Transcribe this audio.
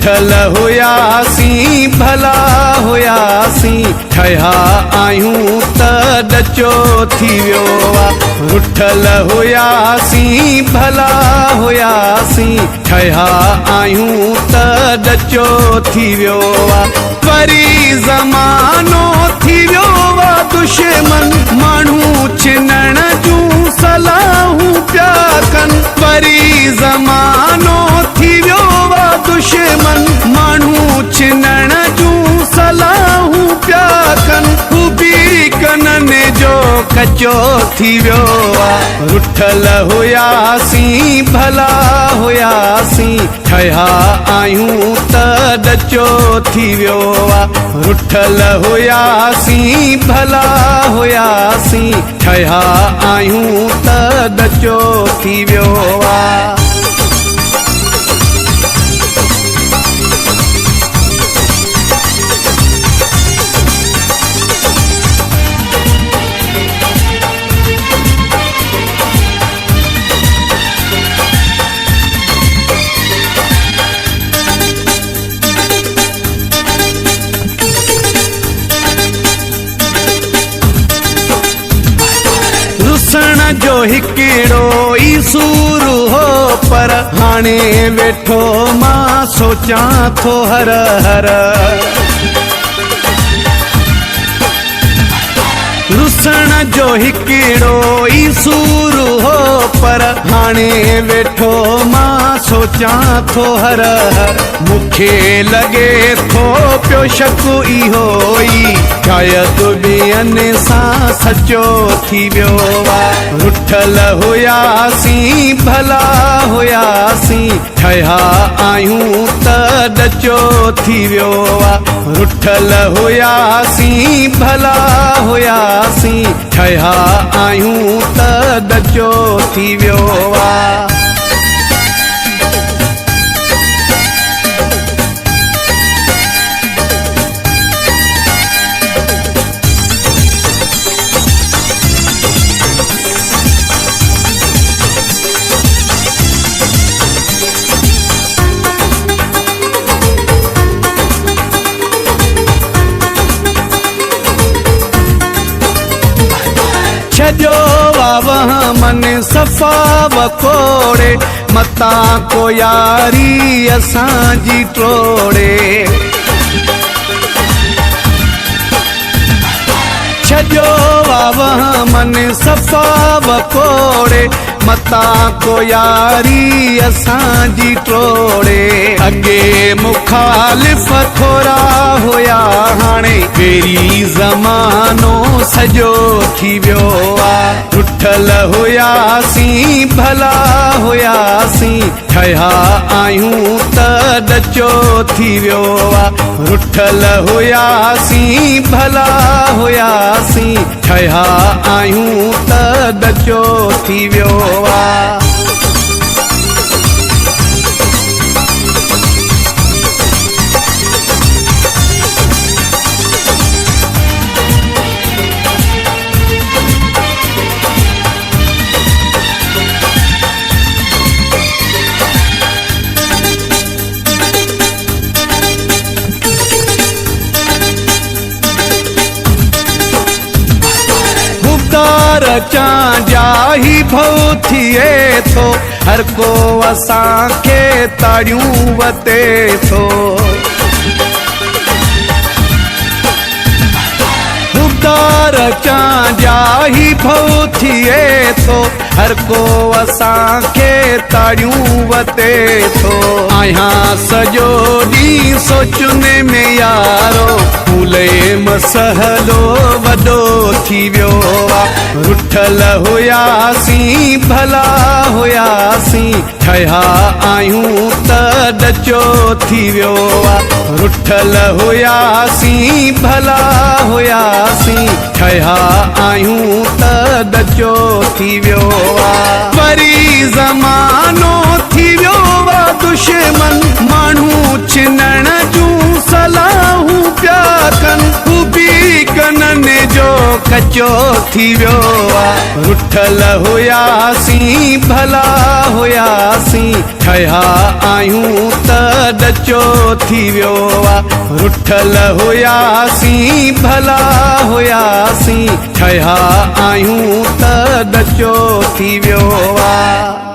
रुठल हुयासीं भला हुयासीं ठहिया आहियूं त ॾचो थी वियो आहे। रुठल हुयासीं भला हुयासीं ठहिया आहियूं त ॾचो थी वियो आहे। वरी ज़मानो थी वियो आहे दुश्मन माण्हू छिनण जूं सलाहूं पिया कनि। वरी ज़मानो थी वियो आहे दुश्मन माण्हू छिनण जूं सलाहूं पिया कनि। खूबी कननि जो कचो थी वियो आहे। रुठल हुयासीं भला हुयासीं ठहिया आहियूं त ॾचो थी वियो आहे। रुठल हुयासीं भला हुयासीं ठहिया आहियूं त ॾचो थी वियो आहे। रुसण जो हिकिड़ो ई सूर हो पर हाणे वेठो मां सोचां थो हर हर। रुसण जो हिकिड़ो ई सूर हो पर हाणे वेठो मां सोचां थो हर हर। मूंखे लॻे थो पियो शक इहो ई शायदि ॿियनि सां सचो थी वियो आहे। रुठल हुयासीं भला हुयासीं ठहिया आहियूं त ॾचो थी वियो आहे। रुठल हुयासीं भला हुयासीं ठहिया आहियूं त ॾचो थी वियो आहे। छजो वाह मन सफ़ा वकोड़े मता को यारी असांजी टोड़े। छजो वाह मन सफ़ा वकोड़े मता को यारी असांजी टोड़े। अॻे मुखालिफ़ थोरा हुया हाणे पहिरीं ज़मानो सॼो थी वियो आहे। रुठल हुयासीं भला हुयासीं ठहिया आहियूं त ॾचो थी वियो आहे। रुठल हुयासीं भला हुयासीं ठहिया आहियूं त ॾचो थी वियो आहे। रचां जाही भउ थिए थो हर को असांखे ताड़ियूं वते थो। रचां जाही भउ थिए थो हर को असांखे ताड़ियूं वते थो। आहियां सॼो ॾींहुं सोचने में यारो फूले मसहलो वॾो थी वियो आहे। रुठल हुयासीं भला हुयासीं ठहिया आहियूं त ॾचो थी वियो आहे। रुठल हुयासीं भला हुयासीं ठहिया आहियूं त ॾचो थी वियो आहे। वरी ज़मानो थी वियो आहे दुश्मन माण्हू छिनण जूं सलाहूं पिया कनि। खूबी कननि जो कचो थी वियो आहे। रुठल हुयासीं भला हुयासीं, ठहिया आहियूं त ॾचो थी वियो आहे। रुठल हुयासीं भला हुयासीं, ठहिया आहियूं त ॾचो थी वियो आहे।